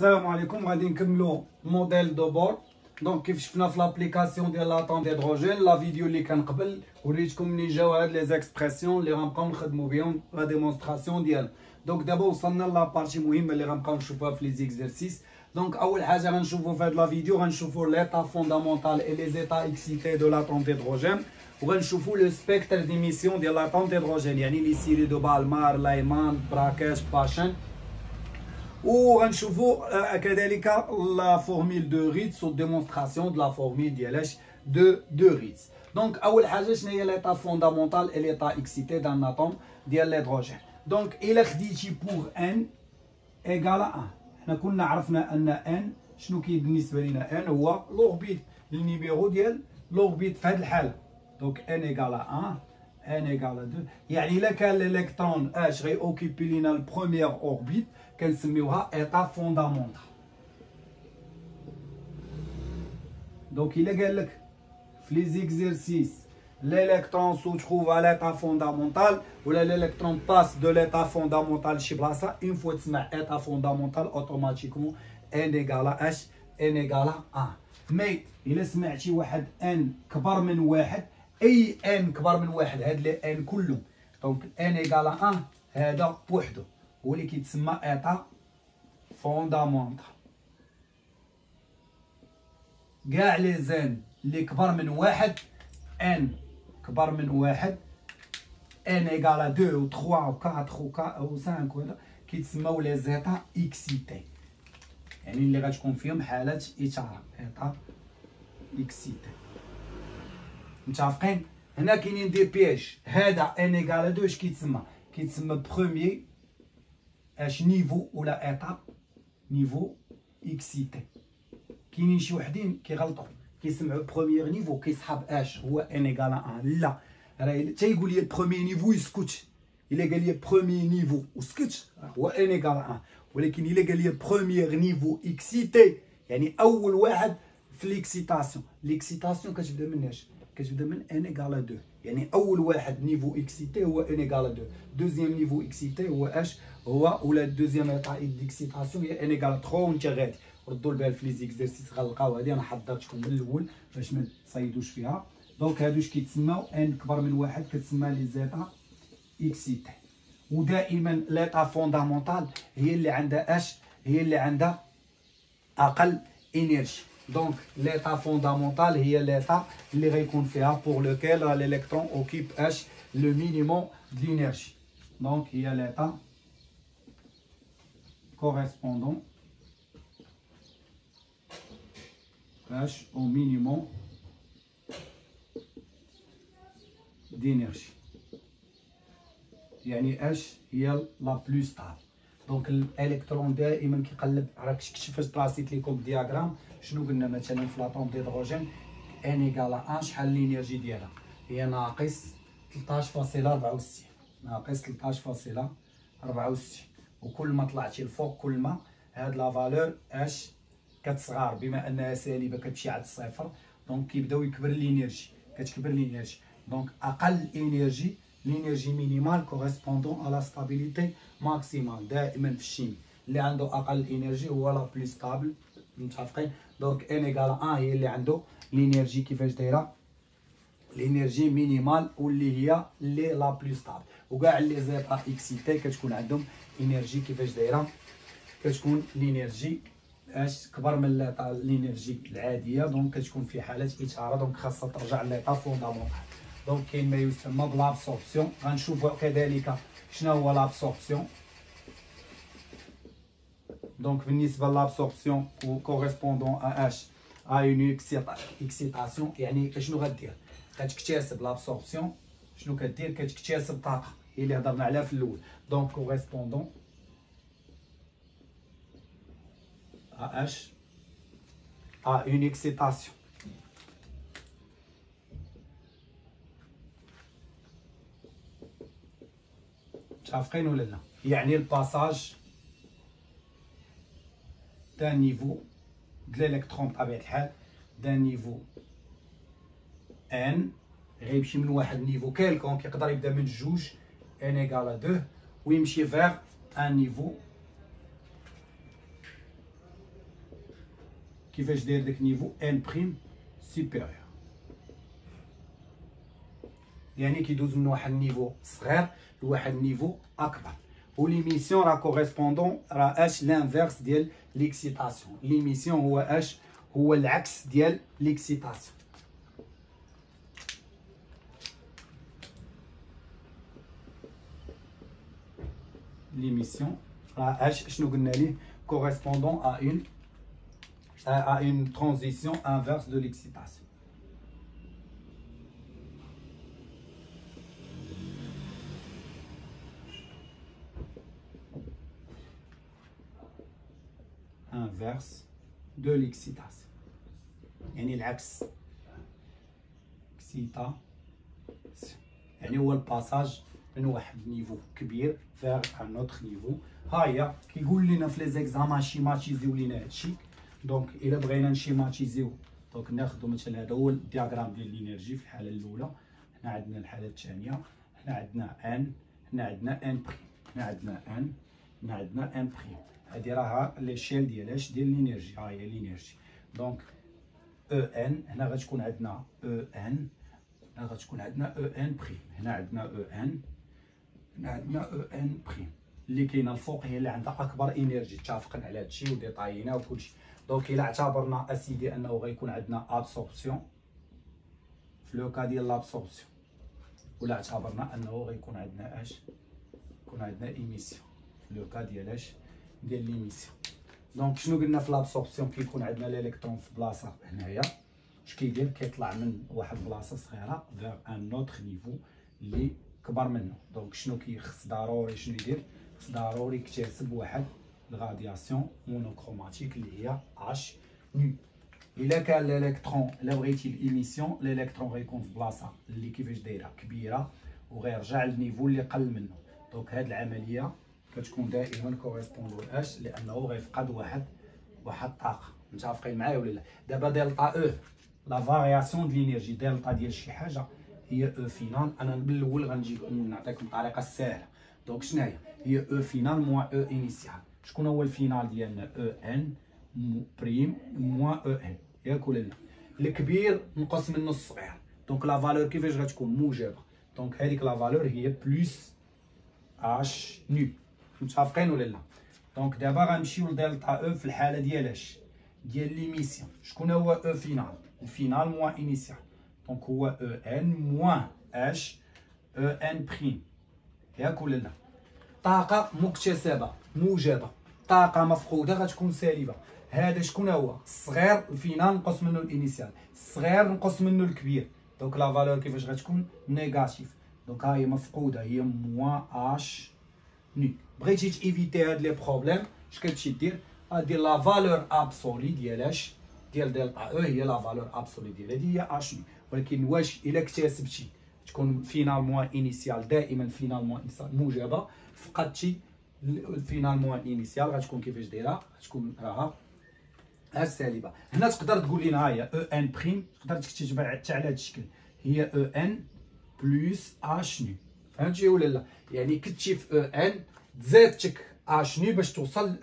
السلام عليكم. غادي نكملوا موديل دو بور. دونك كيف شفنا في لابليكاسيون ديال لاطون ديدروجين لا فيديو اللي كان قبل وريتكم منين جاو هاد لي زيكسبرسيون اللي غنبقاو نخدموا بهم لا ديمونستراسيون ديالهم. دونك دابا وصلنا لا بارتي مهمه اللي غنبقاو نشوفوها في لي زيكزيرسيس. دونك اول حاجه غنشوفوا في هاد لا فيديو غنشوفوا ليطا فوندامونتال اي لي زيتا اكسيتي دو لاطون ديدروجين، وغنشوفوا لو سبيكتر ديميسيون ديال لاطون ديدروجين، يعني لي سيري دو بالمار، لايمان، براكاج، باشن. وغنشوفوا كذلك لا فورميل دو ريتس و ديمونستراسيون دو لا فورميل ديالاش دو ريتس. دونك اول حاجه شنو هي ليطا فوندامونتال اي ليطا اكسيتي دان اتوم ديال ليدروجين. دونك الا خديتي بوغ ان ايغال 1، حنا كنا عرفنا ان ان شنو كاين بالنسبه لينا، ان هو لوربيت النيميرو ديال لوربيت في هذه الحاله. دونك ان ايغال 1 ان ايغال 2، يعني الا كان الالكترون اش غي اوكيبي لينا البروميير اوربيت كنسميوها ايطا فوندامونتال. دونك الا قال لك في لي زيكزيرسيس l'électron se trouve à l'état fondamental ولا l'électron passe de l'état fondamental لشي بلاصه، une fois تسمع état fondamental automatiquement n égale h n égale 1. مي الا سمعتي واحد n كبر من واحد، اي n كبر من واحد هاد لي n كلهم، دونك n égale 1 هذا بوحدو هو اللي كيتسمى état fondamental. كاع لي زين اللي كبر من واحد، n كبر من واحد، n égale 2 و 3 و 4 و 5 وهذا كيتسماو لي زيتا اكسيتي، يعني اللي غتكون فيهم حالة إثارة إيطا اكسيتي. متفقين؟ هنا كاينين دي بياج. هذا n égale 2 اش كيتسمى؟ كيتسمى بروميي اش نيفو ولا إيطا نيفو اكسيتي. كاينين شي وحدين كيغلطوا كيسمعوا بروميير نيفو كيسحب اش هو ان ايغال 1. لا، راه حتى يقول لي البروميير نيفو يسكت. الا قال لي بروميير نيفو وسكت هو ان ايغال 1، ولكن الا قال لي بروميير نيفو اكسيتي يعني اول واحد في ليكسيتاسيون. ليكسيتاسيون كتبدا من اش؟ كتبدا من ان ايغال 2، يعني اول واحد نيفو اكسيتي هو ان ايغال 2. دوزيام نيفو اكسيتي هو اش؟ هو ولا دوزيام ايطا ديكسيتاسيون هي ان ايغال 3. وانت غادي ردوا البال في لي زيكزيرسيس غنلقاو هذه انا حضرتكم من الاول باش ما تصايدوش فيها. دونك هادو اش كيتسماو ان كبر من واحد كتسمى لي زيتا اكسيتي. ودائما ليطا فوندامونتال هي اللي عندها اش؟ هي اللي عندها اقل انرجي. دونك ليطا فوندامونتال هي ليطا اللي غيكون فيها بور لوكيل الالكترون اوكيب اش لو مينيموم دينيرجي. دونك هي ليطا كوريسبوندون H au minimum d'énergie. يعني H هي لا بلو ستابل. دونك الالكترون دائما كيقلب. راك كيفاش بلاسيت ليكم الدياغرام شنو قلنا مثلا في لاطون ديدروجين ان ايغال 1 شحال الانرجي ديالها؟ هي ناقص 13.64 ناقص 13.64. وكل ما طلعتي الفوق كل ما هاد لا فالور اش كتصغر، بما انها سالبه كتمشي عند الصفر. دونك كيبداو يكبر الانرجي، كتكبر الانرجي. دونك اقل انرجي الانرجي مينيمال كوريسبوندون على ستابيليتي ماكسيمال. دائما في الشيمي اللي عنده اقل انرجي هو لا بلو ستابل. متفقين؟ دونك ان ايغال 1 هي اللي عنده الانرجي كيفاش دايره الانرجي مينيمال واللي هي اللي لا بلو ستابل. وكاع لي زيتا اكسيتي كتكون عندهم انرجي كيفاش دايره، كتكون الانرجي اش كبر من الانرجي العاديه. دونك كتكون في حاله اثاره. دونك خاصها ترجع ليطا فوندامونتال. دونك كاين ما يسمى بلابسوربسيون. غنشوفوا كذلك شنو هو لابسوربسيون. دونك بالنسبه لابسوربسيون كوريسبوندون ا اش ا اون اكسيتاسيون، يعني شنو غدير؟ كتكتسب لابسوربسيون. شنو كدير؟ كتكتسب طاقه، هي اللي هضرنا عليها في الاول. دونك كوريسبوندون H à une excitation. متفقين ولا لا؟ يعني الباساج دان نيفو د الالكترون بطبيعة الحال دان نيفو ان غيمشي من واحد نيفو كيلكونك، يقدر يبدا من جوج ان ايغال 2 ويمشي فيغ ان نيفو كيفاش داير داك نيفو ان بريم سوبيريور، يعني كيدوز من واحد النيفو صغير لواحد النيفو اكبر. و ليميسيون راه كوريسبوندون راه اش لانفيرس ديال ليكسيتاسيون. ليميسيون هو اش؟ هو العكس ديال ليكسيتاسيون. ليميسيون راه اش شنو قلنا ليه؟ كوريسبوندون à une transition inverse de l'excitation. Inverse de l'excitation. يعني العكس. excitation. يعني هو الباساج من واحد النيفو كبير vers un autre niveau. ها هي كيقول لنا في لي زيكزامان شيماتيزيو لينا هادشي. دونك الا بغينا نشيماتيزيو دونك ناخذ مثلا هذا هو الدياغرام ديال الانرجي في الحاله الاولى. هنا عندنا الحاله الثانيه، هنا عندنا ان، هنا عندنا ان بريم، هنا عندنا ان، هنا عندنا ان بريم. هذه راها ليشيل ديال الانرجي. ها هي الانرجي. دونك او ان هنا غتكون عندنا او ان، هنا غتكون عندنا او ان بريم، هنا عندنا او ان، هنا عندنا او ان بريم. اللي كاينه الفوق هي اللي عندها اكبر انرجي. اتفقنا على هادشي وديطاينا وكلشي. دونك الا اعتبرنا اسيدي انه غيكون عندنا ابسوربسيون في لو كا ديال لابسوربسيون، ولا اعتبرنا انه غيكون عندنا اش؟ يكون عندنا ايميسيون في لو كا ديال اش؟ ديال ليميسيون. دونك شنو قلنا في لابسوربسيون؟ كيكون عندنا الالكترون في بلاصه هنايا، اش كيدير؟ كيطلع من واحد البلاصه صغيره فيغ ان اوتر نيفو اللي كبر منه. دونك شنو كيخص ضروري؟ شنو يدير؟ خص ضروري يكتسب واحد الغادياسيون مونوكروماتيك اللي هي اش نو. الا كان الالكترون، الا بغيتي الايميسيون، الالكترون غيكون في بلاصه اللي كيفاش دايره كبيره وغيرجع للنيفو اللي قل منه. دونك هاد العمليه كتكون دائما كوريسبوندو لاش؟ لانه غيفقد واحد الطاقه. متفقين معايا ولا لا؟ دابا دلتا او لا فارياسيون ديال الانرجي، دلتا ديال شي حاجه هي او فينال. انا من الاول غنجي نعطيكم الطريقه السهله. دونك شناهي؟ هي او فينال موان او انيسيال. شكون هو الفينال ديالنا؟ او ان بريم موان او ان، ياك ولا لا؟ الكبير نقص منه الصغير. دونك لا فالور كيفاش غتكون؟ موجبه. دونك هذيك لا فالور هي بلس اش نو. متفقين ولا لا؟ دونك دابا غنمشيو لدلتا او في الحاله ديال اش؟ ديال ليميسيون. شكون هو او فينال؟ الفينال موان انيسيال. دونك هو او ان موان اش او ان بريم، ياك ولا لا؟ طاقه مكتسبه موجبه، طاقه مفقوده غتكون سالبه. هذا شكون هو؟ الصغير الفينال نقص منه الانيسيال، الصغير نقص منه الكبير. دونك لا فالور كيفاش غتكون؟ نيجاتيف. دونك ها هي مفقوده، هي موان اش نو. بغيتي تيفيتي هاد لي بروبليم اش كتمشي دير؟ غدير لا فالور ابسولي ديال اش؟ ديال دلتا او هي لا فالور ابسولي ديال هادي هي اش نو. ولكن واش الا اكتسبتي تكون فينال موان انيسيال، دائما فينال موان انيسيال موجبه، فقدتي الفينال موان انيسيال غتكون كيفاش دايره؟ غتكون راها سالبه. هنا تقدر تقول لنا ها هي او ان بريم، تقدر تكتبها حتى على هذا الشكل، هي او ان بلس اش نو. فهمتي ولا لا؟ يعني كنتي في او ان تزادتك اش نو باش توصل ل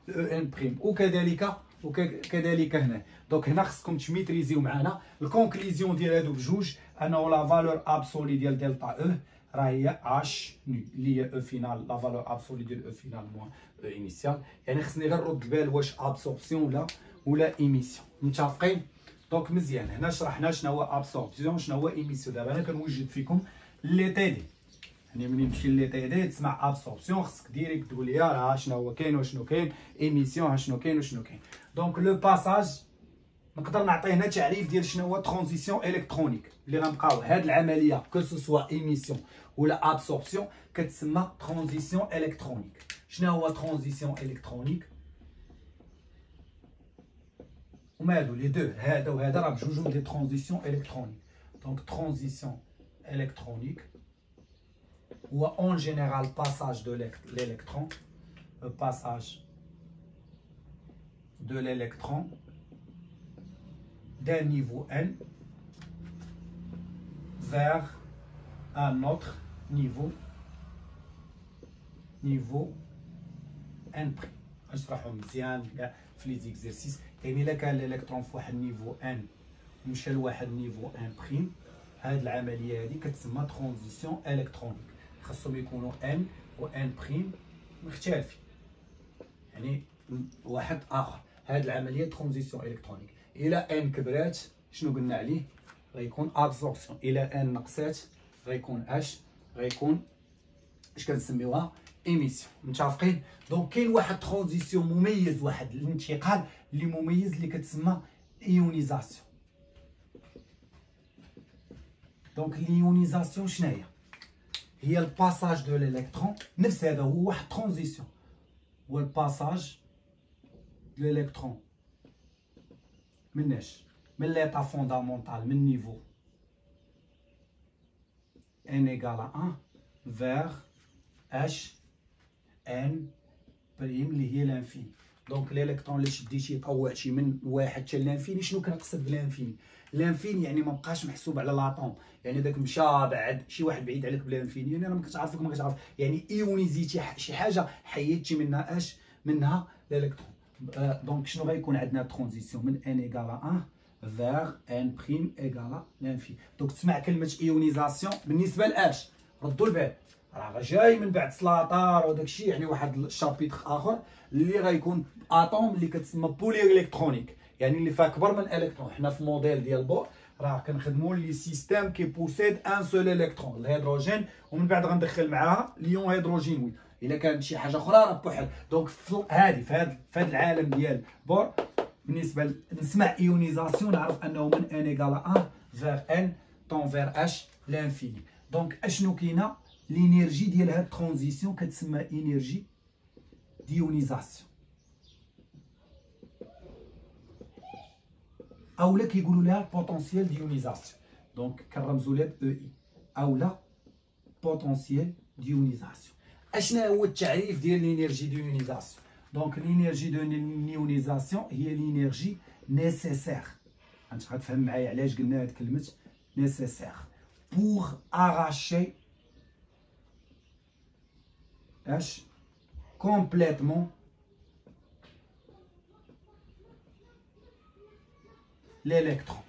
او ان بريم. وكذلك هنا. دونك هنا خصكم تميتريزيو معنا الكونكليزيون ديال هادو بجوج، انه لا فالور ابسولي ديال دلتا او راه هي اش نو اللي هي او فينال، لا فالور ابسولي ديال او فينال موان او انيسيال. يعني خصني غير نرد البال واش ابسوربسيون ولا ايميسيون. متفقين؟ دونك مزيان. هنا شرحنا شنو هو ابسوربسيون شنو هو ايميسيون. دابا انا كنوجد فيكم لي تي دي، يعني ملي نمشي لي تي دي تسمع ابسوربسيون خصك ديريكت تقول لي راه شنو هو كاين وشنو كاين، ايميسيون شنو كاين وشنو كاين. دونك لو باساج نقدر نعطي هنا تعريف ديال شنو هو ترانزيسيون الكترونيك. اللي غنبقاو هاد العمليه كو سوسوا ايميسيون ولا ابسوربسيون كتسمى ترانزيسيون الكترونيك. شنو هو ترانزيسيون الكترونيك؟ هما هادو لي دو، هذا وهذا راه بجوجهم دي ترانزيسيون الكترونيك. دونك ترانزيسيون الكترونيك هو en général passage de l'électron, le passage de l'électron d'un niveau n vers un autre niveau n'. غنشرحهم مزيان كاع في لي زيكزيرسيس. يعني الا كان الالكترون في واحد النيفو ان ومشى لواحد النيفو ان بريم، هاد العمليه هادي كتسمى ترانزيسيون الكترونيك. خاصهم يكونوا ان و ان بريم مختلفين، يعني واحد اخر. هاد العمليه ترانزيسيون الكترونيك. الى ان كبرات شنو قلنا عليه؟ غيكون ابسوربسيون. الى ان نقصات غيكون غيكون اش كنسميوها؟ ايميسيون. متفقين؟ دونك كاين واحد ترانزيسيون مميز، واحد الانتقال اللي مميز اللي كتسمى ايونيزاسيون. دونك ليونيزاسيون شناهي؟ هي الباساج دو الالكترون، نفس هذا هو واحد ترانزيسيون، هو الباساج دو الالكترون مناش؟ من ليطا فوندامونتال، من نيفو n égale à 1 vers h n بريم اللي هي لانفيني. دونك الالكترون اللي شديتيه طوعتيه من واحد حتى لانفيني. شنو كنقصد بلانفيني؟ لانفيني يعني ما بقاش محسوب على لاطوم، يعني داك مشى بعد شي واحد بعيد عليك بلانفيني، يعني انا ما كتعرفك ما كتعرف، يعني ايونيزيتي شي حاجه حيدتي منها منها الالكترون. دونك شنو غيكون عندنا؟ ترانزيسيون من ان ايكال 1 فيغ ان بريم ايكال لانفيني. دونك تسمع كلمه ايونيزاسيون بالنسبه لاش؟ ردوا البال، راه جاي من بعد سلاطار وداك الشيء، يعني واحد الشابيتر اخر اللي غيكون اتوم اللي كتسمى بولي الكترونيك، يعني اللي فيها اكبر من الكترون. حنا في موديل ديال بور راه كنخدموا لي سيستيم كي بوسيد ان سول الكترون، الهيدروجين، ومن بعد غندخل معاها ليون هيدروجينوي. الا كانت شي حاجه اخرى راه بوحل. دونك هذه في هذا العالم ديال بور بالنسبه نسمع ايونيزاسيون نعرف انه من ان ايكال 1 فيغ ان طون فيغ اش لانفيني. دونك اشنو كاينه؟ لينيرجي ديال هاد الترانزيسيون كتسمى انرجي ديونيزاسيون، اولا كيقولوا لها بوتونسييل ديونيزاسيون. دونك كنرمزوا لها ب اي اولا بوتونسييل ديونيزاسيون. اشنا هو التعريف ديال لينيرجي ديونيزاسيون؟ دونك لينيرجي ديونيزاسيون هي لينيرجي نيسيسير. غتفهم معايا علاش قلنا هاد كلمه نيسيسير؟ بوغ اراشي complètement l'électron.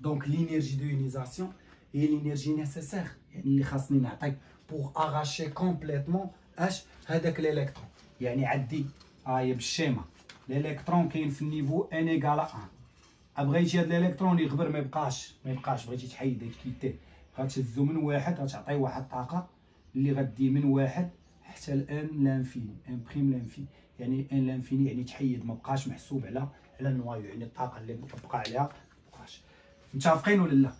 Donc l'énergie de ionisation est l'énergie nécessaire, يعني اللي خاصني نعطيك pour arracher complètement هذاك l'électron. يعني عندي هاي بالشيما الالكترون كاين في النيفو ان ايكال 1. بغيتي هاد الالكترون يغبر ما يبقاش بغيتي تحيديه تكيتيه، غتهزو من واحد غتعطيه واحد الطاقه اللي غدي من واحد حتى الان لانفيني، ان بريم لانفيني، يعني ان لانفيني يعني تحيد ما بقاش محسوب على النوايو، يعني الطاقه اللي مطبقه عليها ما بقاش. متفقين ولا لا؟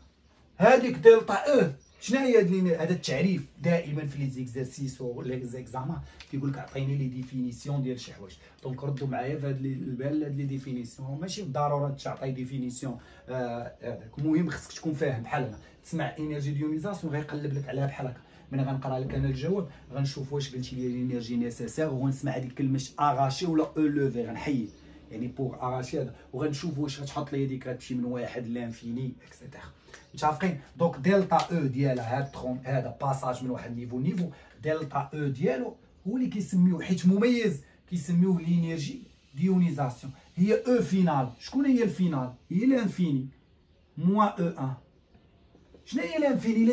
هذيك دلتا او شنو هي هذا التعريف؟ دائما في لي زيكزارسيس ولا لي زيكزامان كيقول لك عطيني لي ديفينيسيون ديال شي حوايج. دونك ردوا معايا في هاد البال هاد لي ديفينيسيون، ماشي بالضروره تعطي ديفينيسيون هذاك. المهم خصك تكون فاهم. بحال انا تسمع انرجي ديونيزاسيون غيقلب لك عليها بحال هكا. ملي غنقرا لك انا الجواب غنشوف واش قلتي لي لينيرجي نيسيسير، وغنسمع هذيك كلمه اغاشي ولا او لوفي غنحيد، يعني بوغ اغاشي هذا، وغنشوف واش غتحط لي هذيك غتمشي من واحد لانفيني اكسيتيرا. متفقين؟ دونك دلتا او ديالها هذا باساج من واحد نيفو دلتا او ديالو هو اللي كيسميوه حيت مميز كيسميوه لينيرجي ديونيزاسيون. هي او فينال. شكون هي الفينال؟ هي لانفيني موان او 1. شنو هي لانفيني؟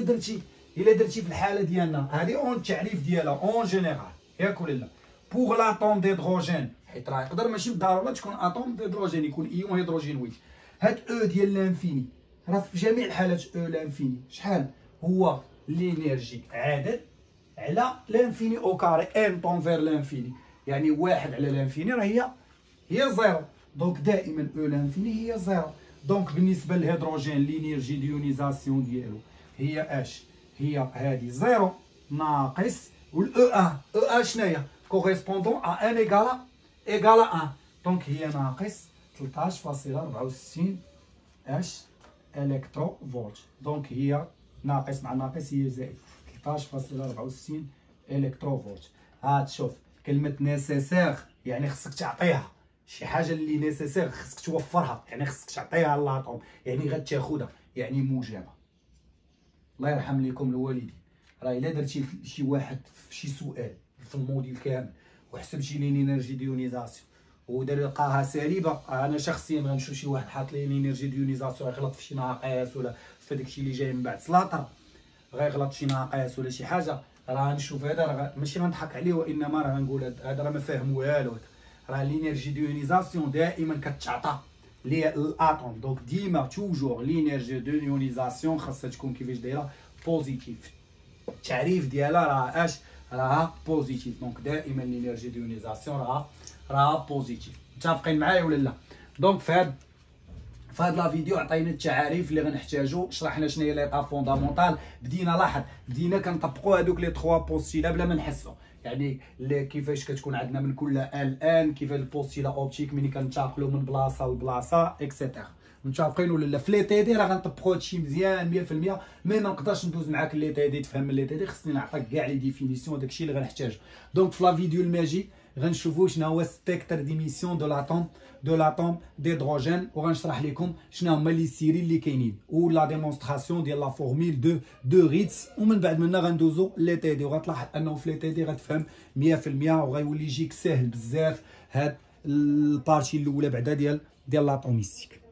الا درتي في الحاله ديالنا هذه اون التعريف ديالها اون جينيرال ياك ولا لا؟ بوغ لاتوم ديدروجين، حيت راه يقدر ماشي بالضروره تكون اتوم ديدروجين، يكون ايون هيدروجينوي. هاد او ديال لانفيني راه في جميع الحالات او لانفيني شحال هو؟ لينيرجي عدد على لانفيني او كاري، ان طون فير لانفيني، يعني واحد على لانفيني راه هي زيرو. دونك دائما او لانفيني هي زيرو. دونك بالنسبه للهيدروجين لينيرجي ديونيزاسيون ديالو هي اش؟ هي هذه زيرو ناقص والاو ان. او ان شناهي؟ كوريسبوندون ا ان ايكال 1. دونك هي ناقص 13.64 اش الكترو فولت. دونك هي ناقص مع ناقص هي زائد 13.64 الكترو فولت. هاد شوف كلمه نيسيسير يعني خصك تعطيها شي حاجه اللي نيسيسير، خصك توفرها، يعني خصك تعطيها لاطوم، يعني غتاخذها، يعني موجبه. الله يرحم لكم الوالدين. راه الا درتي شي واحد في شي سؤال في الموديل كامل وحسبتي لي لينيرجي ديونيزاسيون ودار لقاها سالبه، انا شخصيا غنشوف شي واحد حاط لي لينيرجي ديونيزاسيون غيغلط في شي ناقص ولا في داكشي اللي جاي من بعد سلاطر غيغلط شي ناقص ولا شي حاجه، راه نشوف هذا راه ماشي غنضحك عليه، وانما راه غنقول هذا راه ما فاهم والو. راه لينيرجي ديونيزاسيون دائما كتعطى للاتوم، دونك ديما توجور لينيرجي ديونيزاسيون خاصها تكون كيفاش دايره بوزيتيف، التعريف ديالها راه اش راها بوزيتيف، دونك دائما لينيرجي ديونيزاسيون راها بوزيتيف. متفقين معايا ولا لا؟ دونك في هاد لا فيديو عطينا التعاريف اللي غنحتاجو، شرحنا شنو هي ليطا فوندامونتال، بدينا كنطبقوا هذوك لي 3 بوستيلا بلا ما نحسوا، يعني كيفاش كتكون عندنا من كل الان، كيف البوستيلا اوبتيك ملي كنتاقلوا من بلاصه لبلاصه اكسيتيرا. متفقين ولا لا؟ في لي تي دي راه غنطبقوا هادشي مزيان 100%، مي ما نقدرش ندوز معاك لي تي دي تفهم لي تي دي، خصني نعطيك كاع لي ديفينيسيون داكشي اللي غنحتاجو. دونك في لا فيديو الماجي غنشوفوا شنو هو سبيكتر ديميسيون دو لاتوم ديدروجين، وغنشرح لكم شنو هما لي سيري اللي كاينين و لا ديمونستراسيون ديال لا فورميل دو ريتس، ومن بعد منا غندوزو لي تي دي، وغتلاحظ انه في لي تي دي غتفهم 100% وغيولي يجيك ساهل بزاف هاد البارتي الاولى بعدا ديال لاتوميستيك.